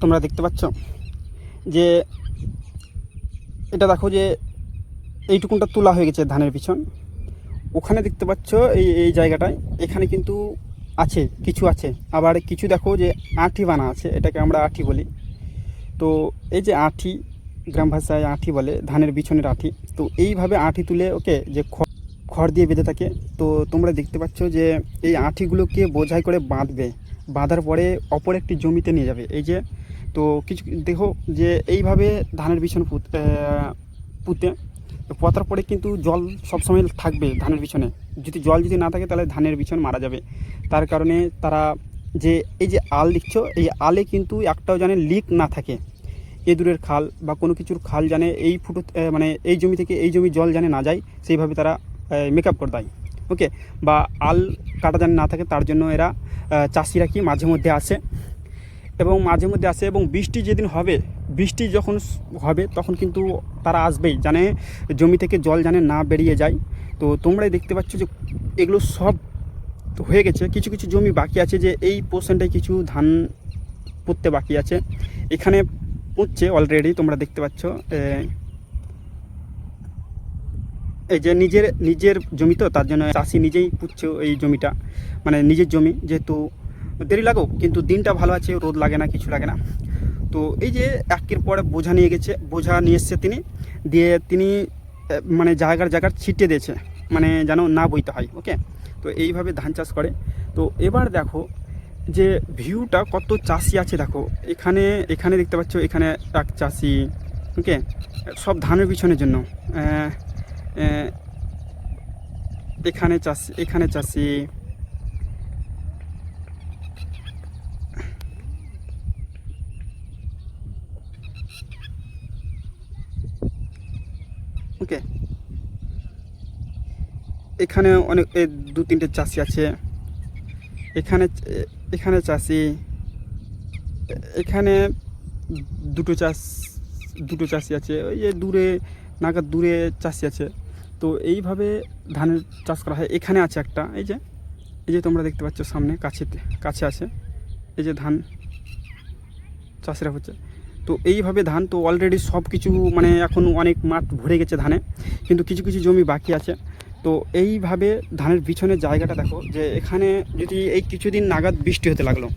তোমরা দেখতে পাচ্ছ যে এটা দেখো যে এইটুকুনটা তোলা হয়ে গেছে ধানের পিছন। ওখানে দেখতে পাচ্ছ এই জায়গাটায় এখানে কিন্তু আছে, কিছু আছে, আবার কিছু দেখো যে আঁঠি বানা আছে, এটাকে আমরা আঁঠি বলি। তো এই যে আঁঠি, গ্রাম ভাষায় আঁঠি বলে, ধানের পিছনের আঁঠি। তো এইভাবে আঁঠি তুলে ওকে যে খড় দিয়ে বেঁধে থাকে। তো তোমরা দেখতে পাচ্ছ যে এই আঁঠিগুলোকে বোঝাই করে বাঁধবে, বাঁধার পরে অপর একটি জমিতে নিয়ে যাবে। এই যে তো কিছু দেখো যে এইভাবে ধানের পিছন পুঁতে পোঁতার পরে কিন্তু জল সবসময় থাকবে ধানের পিছনে। যদি না থাকে তাহলে ধানের পিছন মারা যাবে। তার কারণে তারা যে এই যে আল দিচ্ছ, এই আলে কিন্তু একটাও যেন লিক না থাকে, এদুরের খাল বা কোনো কিছুর খাল জানে এই ফুটো মানে এই জমি থেকে এই জমি জল জানে না যায়, সেইভাবে তারা মেকআপ করে দেয়। ওকে, বা আল কাটা জানে না থাকে, তার জন্য এরা চাষিরা কি মাঝে মধ্যে আসে এবং বৃষ্টি যেদিন হবে, বৃষ্টি যখন হবে তখন কিন্তু তারা আসবেই, জানে জমি থেকে জল জানে না বেরিয়ে যায়। তো তোমরাই দেখতে পাচ্ছ যে এগুলো সব হয়ে গেছে। কিছু কিছু জমি বাকি আছে, যে এই পোর্শনটায় কিছু ধান পুঁততে বাকি আছে। এখানে পুঁতছে অলরেডি, তোমরা দেখতে পাচ্ছ। এই যে নিজের জমি, তো তার জন্য চাষি নিজেই পুঁতছে এই জমিটা, মানে নিজের জমি, যেহেতু দেরি লাগুক কিন্তু দিনটা ভালো আছে, রোদ লাগে না, কিছু লাগে না। তো এই যে একের পরে বোঝা নিয়ে এসছে তিনি মানে জায়গার ছিটিয়ে দিয়েছে, মানে যেন না বইতে হয়। ওকে, তো এইভাবে ধান চাষ করে। তো এবার দেখো যে ভিউটা কত চাষি আছে দেখো। এখানে দেখতে পাচ্ছ, এখানে এক চাষি। ওকে, সব ধানের পিছনের জন্য এখানে চাষি ওকে, এখানে অনেক দু তিনটে চাষি আছে। এখানে চাষি, এখানে দুটো চাষি আছে, ওই যে দূরে চাষি আছে। তো এইভাবে ধানের চাষ করা হয়। এখানে আছে একটা, এই যে তোমরা দেখতে পাচ্ছ সামনে কাছে আছে, এই যে ধান চাষিরা হচ্ছে। তো এইভাবে ধান তো অলরেডি সব কিছু, মানে এখন অনেক মাঠ ভরে গেছে ধানে, কিন্তু কিছু কিছু জমি বাকি আছে। তো এইভাবে ধানের পিছনের জায়গাটা দেখো, যে এখানে যদি এই কিছুদিন নাগাদ বৃষ্টি হতে লাগলো,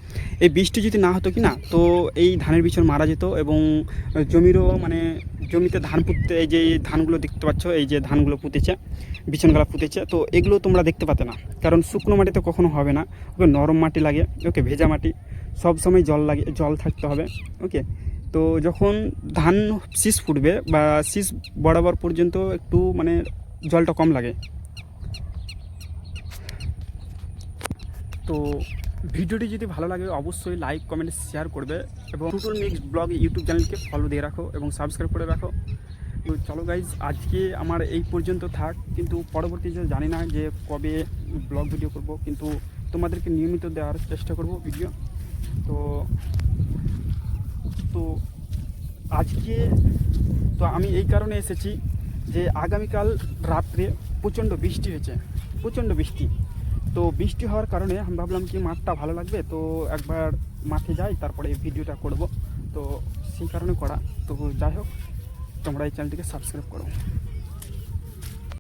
এই বৃষ্টি যদি না হতো কি না, তো এই ধানের পিছন মারা যেত এবং জমিরও মানে জমিতে ধান পুঁততে, এই যে ধানগুলো দেখতে পাচ্ছ, এই যে ধানগুলো পুঁতেছে, বিছনগুলো পুঁতেছে, তো এগুলো তোমরা দেখতে পাতে না, কারণ শুকনো মাটিতে কখনো হবে না। ওকে, নরম মাটি লাগে, ওকে, ভেজা মাটি, সব সময় জল থাকতে হবে। ওকে, তো যখন ধান শীষ ফুটবে বা শীষ বরাবর পর্যন্ত একটু মানে জলটা কম লাগে। তো ভিডিওটি যদি ভালো লাগে অবশ্যই লাইক, কমেন্ট, শেয়ার করবে এবং টুটুল মিক্স ব্লগ ইউটিউব চ্যানেলকে ফলো দিয়ে রাখো এবং সাবস্ক্রাইব করে রাখো। তো চলো গাইজ, আজকে আমার এই পর্যন্ত থাক, কিন্তু পরবর্তীতে জানি না যে কবে ব্লগ ভিডিও করব, কিন্তু তোমাদেরকে নিয়মিত দেওয়ার চেষ্টা করব ভিডিও। তো আজকে তো আমি এই কারণে এসেছি যে আগামীকাল রাত্রে প্রচণ্ড বৃষ্টি হয়েছে, প্রচণ্ড বৃষ্টি। তো বৃষ্টি হওয়ার কারণে আমি ভাবলাম কি মাঠটা ভালো লাগবে, তো একবার মাঠে যাই, তারপরে ভিডিওটা করব। তো সেই কারণে করা। তো যাই হোক, তোমরা এই চ্যানেলটিকে সাবস্ক্রাইব করো।